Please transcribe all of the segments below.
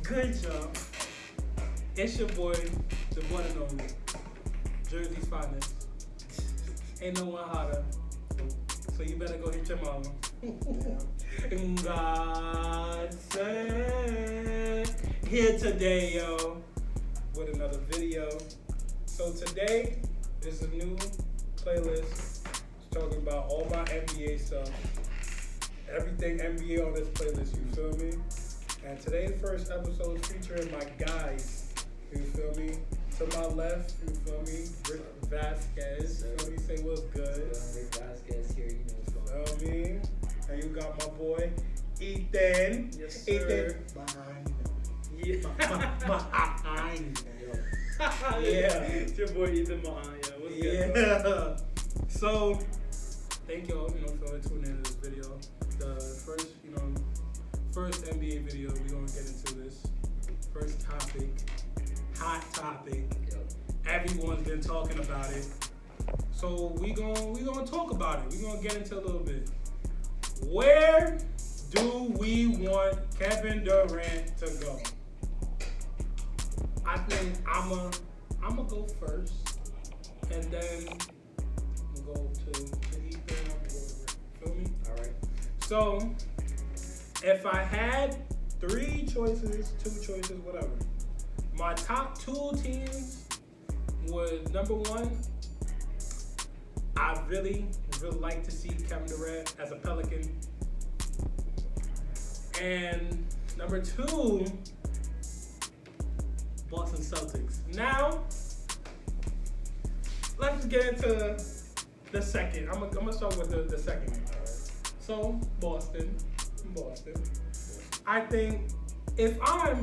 Good job. It's your boy, the one and only, Jersey's finest. Ain't no one hotter. So you better go hit your mama. God said, here today, yo, with another video. So today is a new playlist. It's talking about all my NBA stuff. Everything NBA on this playlist, you feel me? And today's first episode is featuring my guys, you feel me? To my left, you feel me? Rick Vasquez, you feel me? Say what's good. Rick Vasquez here, you know what's You feel me? And you got my boy, Ethan. Yes, sir. Ethan. Yeah. It's your boy Ethan Mahan. Yeah, what's good? Yeah. So, thank y'all, for tuning into this video. The first NBA video, we're gonna get into this. First topic, hot topic. Everyone's been talking about it. So we gonna talk about it. We're gonna get into a little bit. Where do we want Kevin Durant to go? I think I'ma go first, and then we'll go to Ethan. Feel me? All right. So, if I had 3 choices, 2 choices, whatever, my top 2 teams was number 1. I really like to see Kevin Durant as a Pelican, and number 2, Boston Celtics. Now, let's get into the second. I'm gonna start with the second one. So, Boston. I think if I'm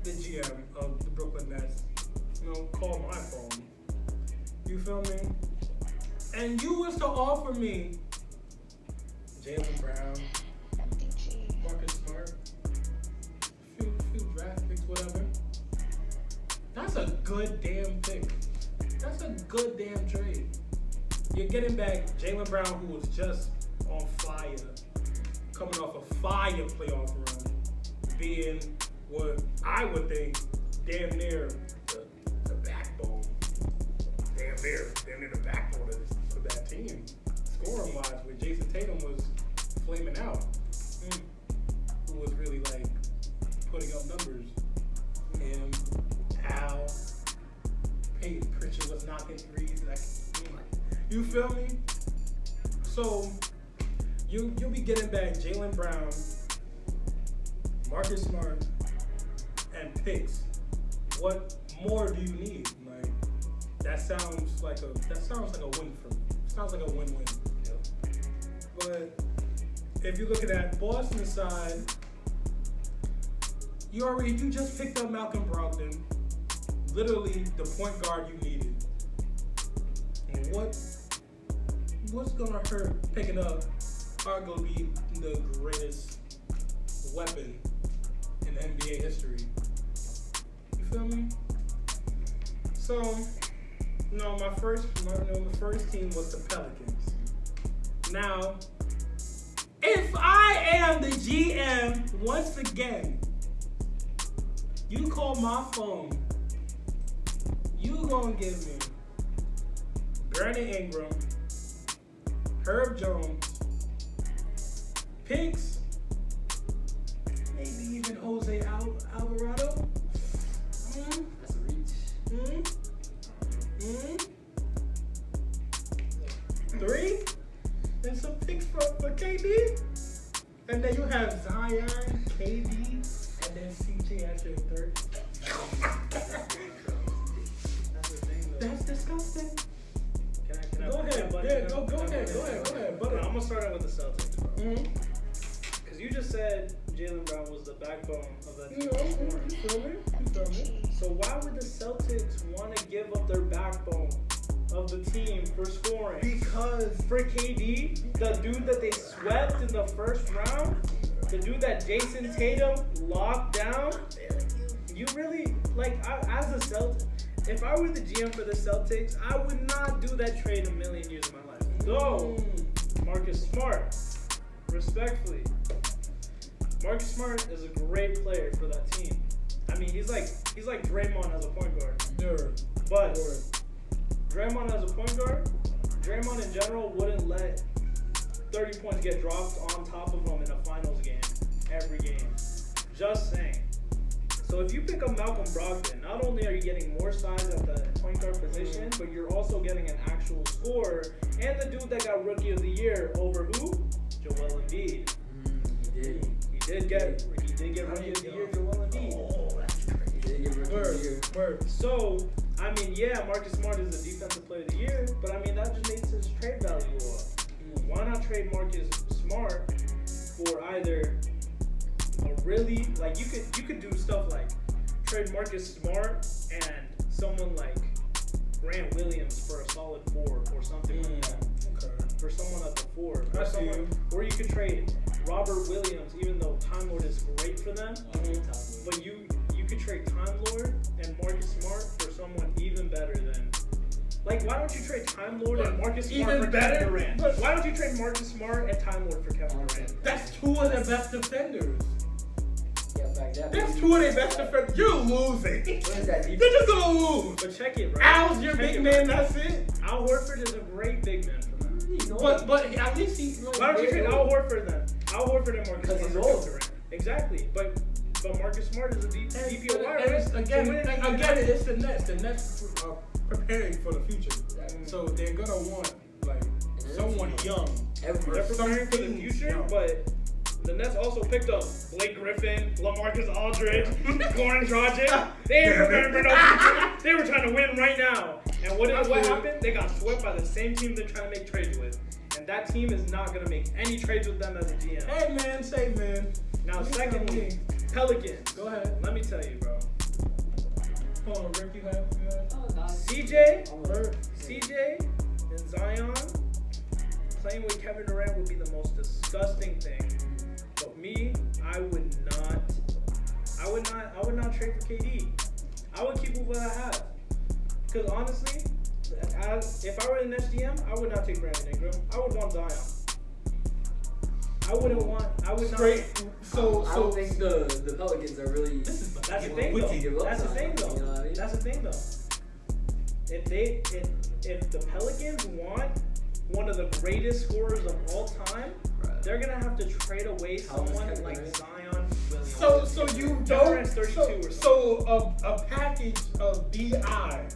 the GM of the Brooklyn Nets, call my phone. You feel me? And you was to offer me Jaylen Brown, Marcus Smart, few draft picks, whatever. That's a good damn pick. That's a good damn trade. You're getting back Jaylen Brown, who was just on fire, coming off a fire playoff run, being what I would think damn near the backbone. Damn near the backbone of that team. Scoring wise, when Jason Tatum was flaming out, who was really like putting up numbers. Him, Al, Peyton Pritchard was knocking threes. You feel me? So you'll be getting back Jaylen Brown, Marcus Smart, and picks. What more do you need? Like that sounds like a win for me. Sounds like a win-win. Yep. But if you're looking at Boston side, you just picked up Malcolm Brogdon, literally the point guard you needed. And what's gonna hurt picking up arguably the greatest weapon in NBA history? You feel me? So, my first team was the Pelicans. Now, if I am the GM once again, you call my phone, you gonna give me Brandon Ingram, Herb Jones, picks, maybe even Jose Alvarado. That's a reach. 3, and some picks for KD. And then you have Zion, KD, and then CJ at your third. That's the thing, though. That's disgusting. Can I Go ahead. Go ahead. But I'm gonna start out with the Celtics, bro. Mm-hmm. Because you just said Jaylen Brown was the backbone of that team. You feel me? So why would the Celtics want to give up their backbone of the team for scoring? Because For KD, the dude that they swept in the first round, the dude that Jason Tatum locked down, you really, as a Celtic, if I were the GM for the Celtics, I would not do that trade a million years of my life. Though, Marcus Smart, respectfully, Marcus Smart is a great player for that team. mean, he's like Draymond as a point guard. Sure. But Draymond as a point guard, Draymond in general wouldn't let 30 points get dropped on top of him in a finals game every game. Just saying. So if you pick up Malcolm Brogdon, not only are you getting more size at the point guard position, but you're also getting an actual scorer and the dude that got Rookie of the Year over who? Joel Embiid. He did get Rookie of the Year, Joel Embiid. Oh, that's crazy. He did get Rookie of the Year. Word. So, I mean, yeah, Marcus Smart is the defensive player of the year, but I mean, that just makes his trade value go up. Why not trade Marcus Smart for either a really, like, you could do stuff like trade Marcus Smart and someone like Grant Williams for a solid 4 or something like that. Okay. For someone at the 4. Or you could trade Robert Williams, even though Time Lord is great for them, but you could trade Time Lord and Marcus Smart for someone even better than. Like, why don't you trade Time Lord and Marcus Smart Even for better? Kevin Durant? Why don't you trade Marcus Smart and Time Lord for Kevin Durant? That's 2 of their best defenders. Yeah, back that. That's 2 of their best defenders. You're losing. What is that? You're just gonna lose. But check it, right? Al's your Check big it, man. right? That's it. Al Horford is a great big man for them. But at least he. Why don't you trade Al Horford then? Al Horford and Marcus Because Smart he's for old. Kevin Durant. Exactly. But Marcus Smart is a DPOY, right? Again, it's the Nets. The Nets are preparing for the future. Exactly. So they're gonna want like someone young. They're Or preparing for the something future, young. but the Nets also picked up Blake Griffin, LaMarcus Aldridge, Goran Dragic. They ain't preparing for no future. They were trying to win right now. And what happened? They got swept by the same team they're trying to make trades with. And that team is not going to make any trades with them as a GM. Hey man, say man. Now, secondly, Pelicans. Go ahead. Let me tell you, bro. Hold on, Rick, you have. CJ and Zion playing with Kevin Durant would be the most disgusting thing. But me, I would not trade for KD. I would keep with what I have. Because honestly, if I were the next GM, I would not take Brandon Ingram. I would want Zion. I would Straight. not. I don't think the Pelicans are really. That's the thing, Would though. you give up That's the Zion? thing, though. You know what I mean? That's the thing, though. If the Pelicans want one of the greatest scorers of all time, Right. they're gonna have to trade away How much someone Kevin like Durant? Zion Williams. So you Kevin don't. Durant's 32 or So a package of BI.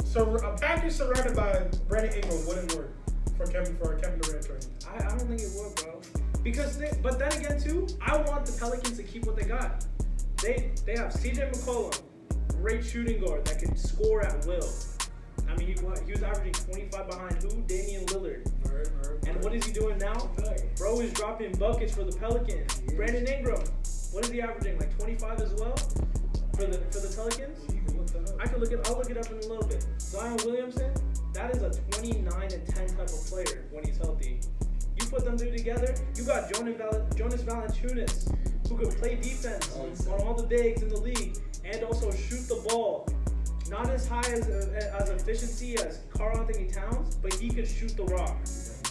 So a package surrounded by Brandon Ingram wouldn't work for Kevin Durant trade. I don't think it would, bro. But then again, too, I want the Pelicans to keep what they got. They have CJ McCollum, great shooting guard that can score at will. I mean, he was averaging 25 behind who? Damian Lillard. And what is he doing now? Bro is dropping buckets for the Pelicans. Brandon Ingram, what is he averaging? Like 25 as well for the Pelicans? You can look that up. I'll look it up in a little bit. Zion Williamson, that is a 29 and 10 type of player when he's healthy. You put them two together, you got Jonas Valanciunas, who could play defense on all the bigs in the league and also shoot the ball. Not as high as efficiency as Karl Anthony Towns, but he could shoot the rock.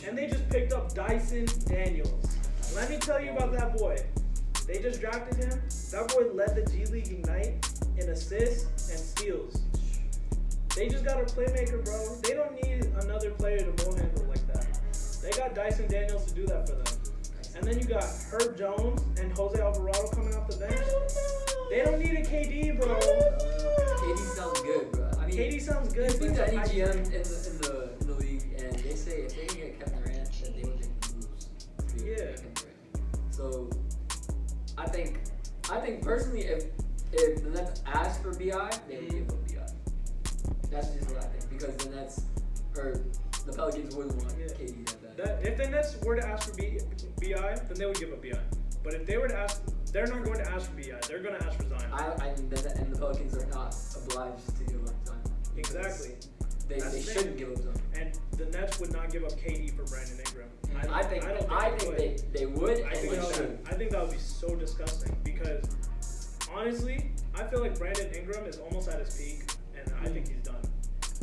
And they just picked up Dyson Daniels. Let me tell you about that boy. They just drafted him. That boy led the G League Ignite in assists and steals. They just got a playmaker, bro. They don't need another player to ball handle like that. They got Dyson Daniels to do that for them. And then you got Herb Jones and Jose Alvarado coming off the bench. They don't need a KD, bro. KD sounds good, bro. I mean, KD sounds good. You speak to but any I- GM in the league, and they say if they can get Kevin Durant, then they would make the moves to get Yeah. Kevin Durant. So I think personally, if the Nets ask for BI, they would give up BI. That's just what I think, because the Nets or the Pelicans wouldn't want KD that bad. If the Nets were to ask for BI, then they would give up BI. But if they were to ask, they're not going to ask for BI. They're going to ask for Zion. And the Pelicans are not obliged to give up Zion. Exactly. They That's the shouldn't thing. give up Zion. And the Nets would not give up KD for Brandon Ingram. I think they would, I and they should. think that would be so disgusting because honestly, I feel like Brandon Ingram is almost at his peak, and I think he's done.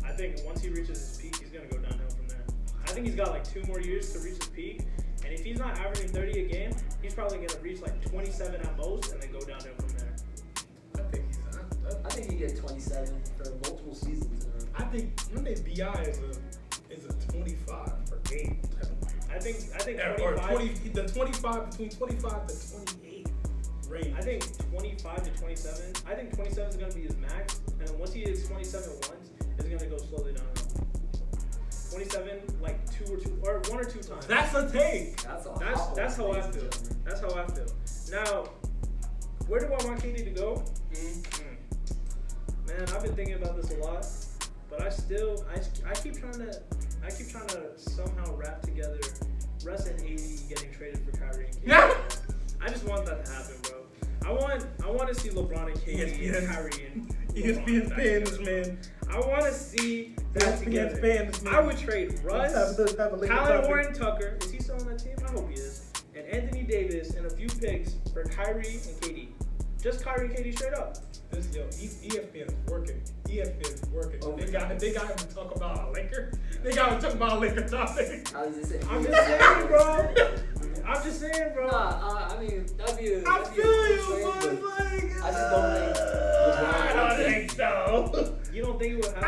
I think once he reaches his peak, he's gonna go downhill from there. I think he's got like 2 more years to reach his peak, and if he's not averaging 30 a game, he's probably gonna reach like 27 at most, and then go downhill from there. I think he's think he get 27 for multiple seasons in a row. I think BI is a 25 per game. I think Or 25. 20, the 25 between 25 to 28 range. I think 25 to 27. I think 27 is gonna be his max, and then once he hits 27 once, it's gonna go slowly downhill. 27, like one or two times. That's a take. That's how I feel. That's how I feel. Now, where do I want KD to go? Man, I've been thinking about this a lot, but I keep trying to somehow wrap together Russ and AD getting traded for Kyrie and KD. I just want that to happen, bro. I want to see LeBron and KD and Kyrie and ESPN's paying this man. I want to see that together. I would trade Russ, Tyler Warren Tucker. Is he still on that team? I hope he is. And Anthony Davis and a few picks for Kyrie and KD. Just Kyrie and KD straight up. ESPN's working. ESPN's working. Oh, They got him to talk about a Laker. They got him to talk about a Laker topic. How does it say? I'm just saying, bro. I'm just saying, bro. I mean, that'd be a I that'd be feel a you, cool but trade, like, I just don't think I don't think so. You don't think it would happen? I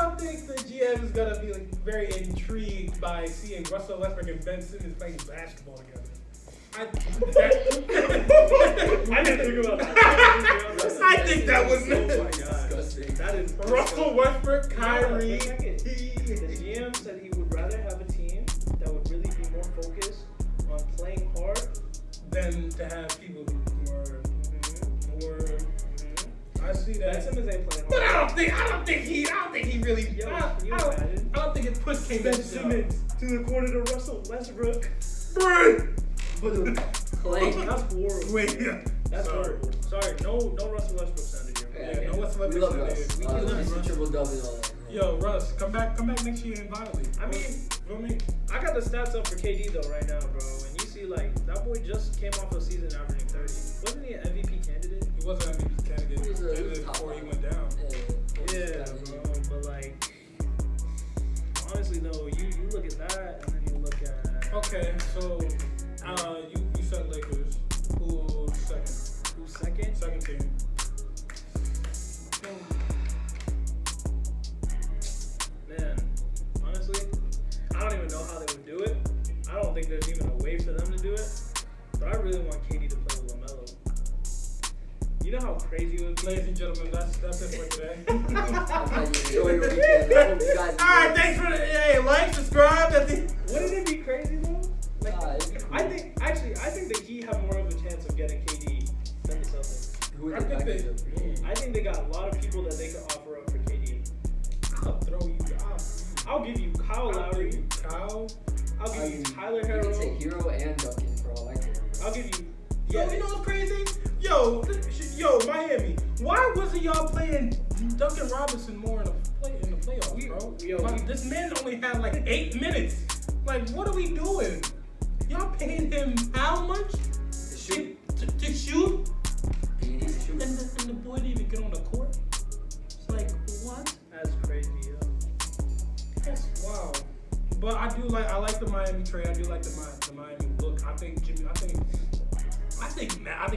don't think the GM is gonna be like very intrigued by seeing Russell Westbrook and Ben Simmons playing basketball together. I didn't think about that. I think that was Oh my god. disgusting. That is Russell Westbrook, Kyrie. The GM said he would rather have a team that would really be more focused on playing hard than to have people who are more. I see that. Ben Simmons ain't playing But hard. I don't think he really. Yo, I can you imagine? don't think his push came Ben in. Simmons to the corner to Russell Westbrook. Playing. That's horrible. Wait, yeah. That's Sorry. horrible. Sorry, no Russell Westbrook sounded here. Yeah, no Westbrook We love sounded Russ. here. We love can Russ. triple double and all that. Yo, Russ, come back next year and violate. I mean, you know what I mean? I got the stats up for KD though right now, bro. And you see, like, that boy just came off a season averaging 30. Wasn't he an MVP candidate? He wasn't an MVP candidate. He was a top before he five. went down. Yeah, bro. But like, honestly though, you look at that and then you look at Okay, so you said Lakers. Who's second? who's second. Second team. Man, honestly, I don't even know how they would do it. I don't think there's even a way for them to do it. But I really want KD to play with LaMelo. You know how crazy it would be? Ladies and gentlemen, that's it for today. Enjoy your weekend. I hope you guys. Alright, thanks for the like, subscribe. Wouldn't it be crazy though? Like, it'd be cool. I think the Heat have more of a chance of getting KD than the Celtics. Who would I they think package they- up for KD? I think they got a lot of people that they could offer up for KD. I'll throw you. I'll give you Kyle Lowry. Kyle. I'll give you Tyler You can Herro. take Hero and Duncan for all I care. I'll give you. Yo, you know what's crazy? Yo, Miami. Why wasn't y'all playing Duncan Robinson more in the playoffs, bro? Yo, This man only had like 8 minutes. Like, what are we doing? Y'all paying him how much? Shoot. To shoot? He needs to shoot. And the boy didn't even get on the court? It's like, what? That's crazy, yo. That's wow. But I like the Miami trade. I do like the Miami look. I think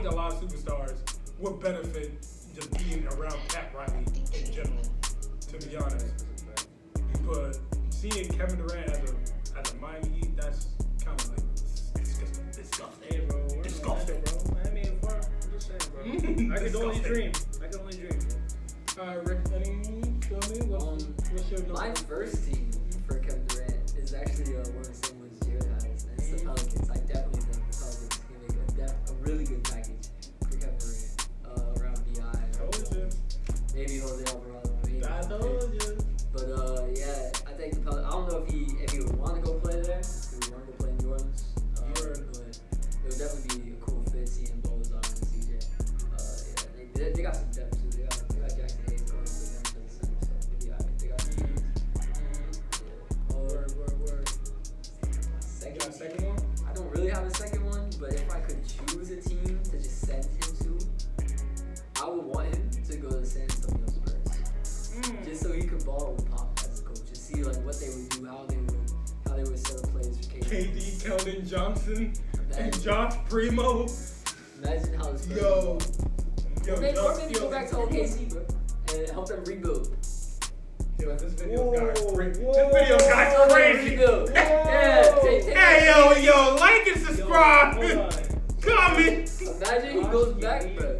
a lot of superstars would benefit just being around Pat Riley in general, to be honest. But seeing Kevin Durant as a Miami Heat, that's kind of like disgusting. Hey, bro. We're Disgusting. in Orlando, bro. Miami and far. I'm just saying, bro. I could only dream. Rick, what's your number? My first team for Kevin Durant is actually one of the same ones Jared has, and it's the Pelicans. I definitely think the Pelicans can make a really good package for Kevin Durant around BI. Maybe Jose Alvarado. Maybe. I told you. But yeah, I think the Pelicans. I don't know if he would want to go play there. If he would want to go play in New Orleans. But it would definitely be a cool fit seeing Bozon and CJ. Yeah, they got some depth too. They got Jackson Hayes going with them to the center. So yeah, they got some depth. Word. Second one? I don't really have a second one, but if I could choose a team to just send him to, I would want him to go to the San Antonio Spurs. Just so he could ball with Pop as a coach. Just see like what they would do, how they would set up plays for KD. KD, Keldon Johnson, and Imagine- Josh Primo. Imagine how this Yo, or maybe Josh, go back to OKC, bro. and help them rebuild. Yo, this video got crazy. Whoa. This video got crazy. Rebuild. Yeah, take Hey, yo, like and subscribe. Hold on. Comment. Imagine he goes back, bro.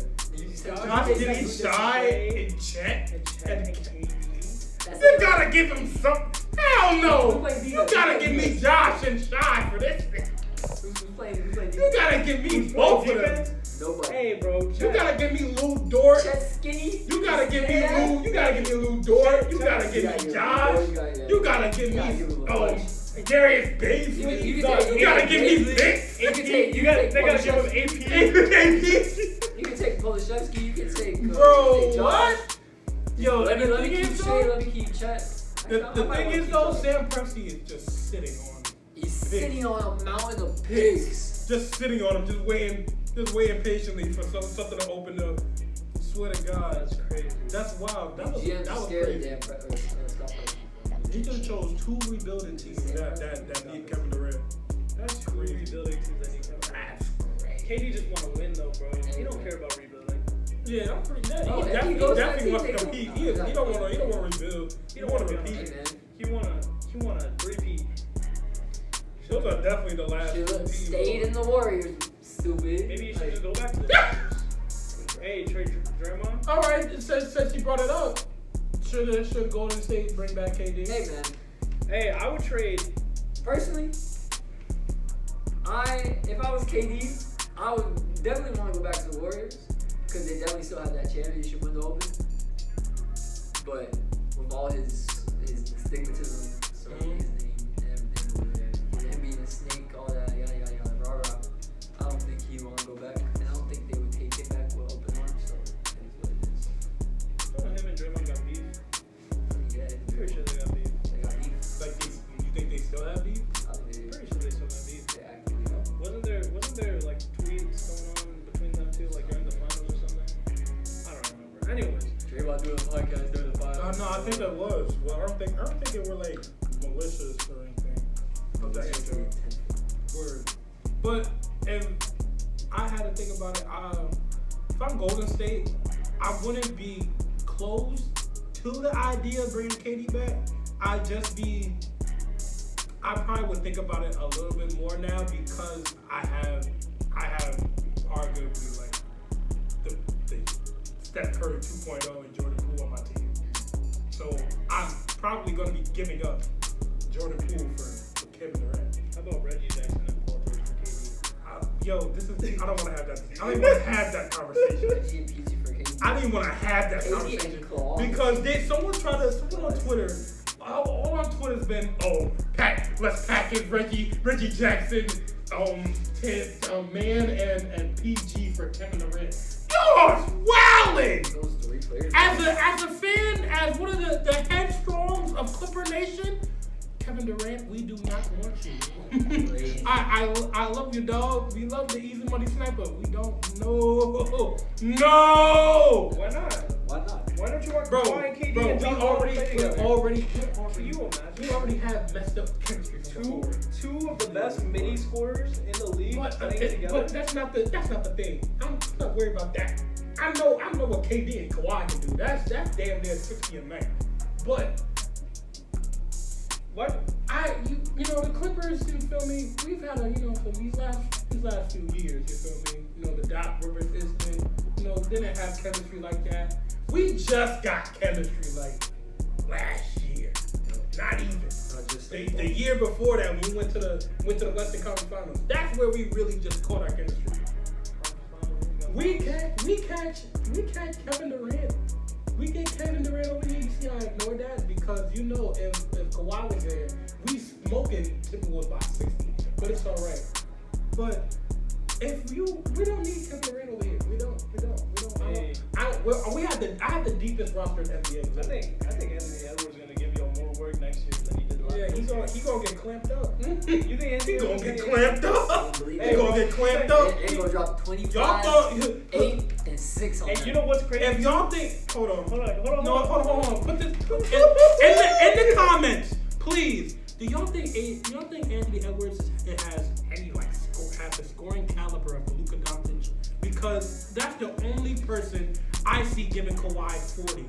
Josh getting shy in chat. That's You like- gotta give him some. Hell no. Who's playing You defense? gotta give me Josh and Shy for this thing. Who's playing You defense? gotta give me both of them. Nobody. Hey, bro. You gotta give me Lou Dort. Chet Skinny. You gotta give me Lou. You gotta give me Lou Dort. You gotta give me Josh. You gotta give me Darius Bates. You can You take- gotta give me They Vince. can take. They gotta give him AP. You can take Polishevsky. You can take. Bro, take Josh. what? Yo, Let and the me thing keep is Shea. though, Let me keep Chet. the thing is though, Sam Presti is just sitting on, He's sitting on a mountain of pigs. just sitting on him, just waiting patiently for something to open up. Swear to God, That's crazy. that's wild. That was GM's scared of crazy. damn Scott Preston. He just chose two rebuilding teams that need Kevin Durant. That's crazy. Rebuilding teams that need Kevin. That's crazy. KD just want to win though, bro. He don't care about rebuilding. Yeah, I'm pretty. Yeah, Oh, he if he definitely, goes back, definitely he wants to takes compete. him. He don't want to rebuild. He don't want to Hey, repeat. man. He wanna repeat. Those are definitely the last two Should've teams. stayed in the Warriors, stupid. Maybe you should just go back to the Lakers. Hey, trade Draymond. All right, since you brought it up, should Golden State bring back KD? Hey, man. Hey, I would trade. Personally, if I was KD, I would definitely want to go back to the Warriors because they definitely still have that championship window open. But with all his stigmatism surrounding his name and everything over there, him being a snake, all that, yada yada yada, rah rah. I don't think he'd want to go back, and I don't think they would take it back with open arms. So it is what it is. Him and Draymond got beef. Yeah, I'm pretty sure they got beef. they got beef. Like, you think they still have beef? I think they Pretty sure they still got beef. actively got beef. Wasn't there like tweets going on between them two, like during the finals or something? I don't remember. Anyways, Draymond doing a podcast during the finals. No, I think that was. Well, I don't think it were like malicious or anything of that nature. Word. But if I had to think about it, if I'm Golden State, I wouldn't be closed to the idea of bringing KD back. I probably would think about it a little bit more now because I have arguably like the Steph Curry 2.0 and Jordan Poole on my team. So I'm probably going to be giving up Jordan Poole for Kevin Durant. how about Reggie Jackson and Paul George for KD? I don't want to have that. I don't even want to have that conversation. Reggie and PG for KD. I didn't even want to have that KD conversation and Claw. because someone on Twitter. All on Twitter's been, let's package Reggie Jackson, Man and PG for Kevin Durant. You're wildin'! Those three players. As a fan, as one of the headstrongs of Clipper Nation, Kevin Durant, we do not want you. I love you, dog. We love the easy money sniper. We don't. No. Why not? Why not? Why don't you want Bro, Kawhi and KD we and John Wall to play together? Can you we imagine? already have messed up chemistry. Two of the best midi scorers in the league playing together. But that's not the thing. I'm not worried about that. I know what KD and Kawhi can do. That's damn near 60 a man. But What? the Clippers, you feel me? We've had for these last few years, you feel me? The Doc Rivers incident, didn't have chemistry like that. We just got chemistry like last year. Not even. The year before that, when we went to the Western Conference Finals, that's where we really just caught our chemistry. We catch Kevin Durant. We get Kevin Durant over here. You see how I ignored that? Because if Kawhi was there, we smoking Timberwolves by 60. But it's alright. But we don't need Kevin Durant over here. We don't. Hey. I have the deepest roster in the NBA. I think Anthony Edwards is gonna give you more work next year than he did last year. Yeah, he gonna get clamped up. You think Anthony He gonna Edwards get is clamped up. Hey, He gonna get clamped up. They gonna drop 25, Y'all thought 8, and 6 on And that. you know what's crazy? if y'all think, hold on. No, hold on. Put this in the comments, please. Do y'all think Anthony Edwards has any has the scoring caliber of Luka Doncic? Because that's the only person I see giving Kawhi 40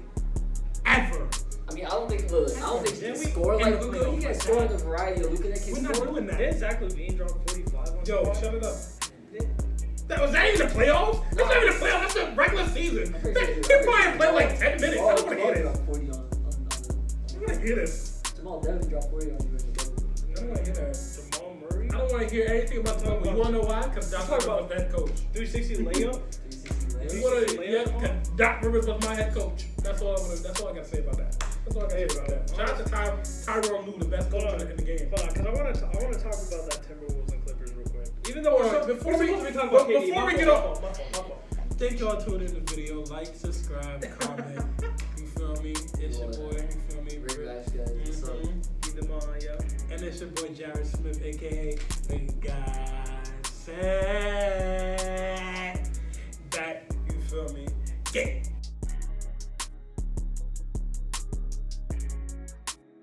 Ever. I mean, I don't think he can score like Luka. He can score the variety of Luka that can We're not score. doing that. Did Zach LaVine drop 45 on Yo, the shut it up. Was that even the playoffs? That's not even the playoffs. That's the regular season. He probably played like 10 minutes. I don't want to hear this. dropped 40 on I don't want to hear this. Jamal definitely dropped 40 on you in the bubble. I don't want to hear that. Jamal Murray. I don't want to hear anything about the bubble. You want to know why? Because Doc Rivers was the head coach. 360 layup. 360 You layup. want to? Yeah, because Doc Rivers was my head coach. That's all I got to say about that. That's all I got to say about that. Shout out to Tyrone Lue, the best coach in the game. Hold on, because I want to talk about that Timberwolves and Clippers real quick. Even though Before we get off, thank y'all for tuning in the video. Like, subscribe, comment. You feel me? It's your boy. You feel me? Great guys, guys. So, keep them on, yeah. And it's your boy Jared Smith, aka the guy said that. You feel me? Yeah.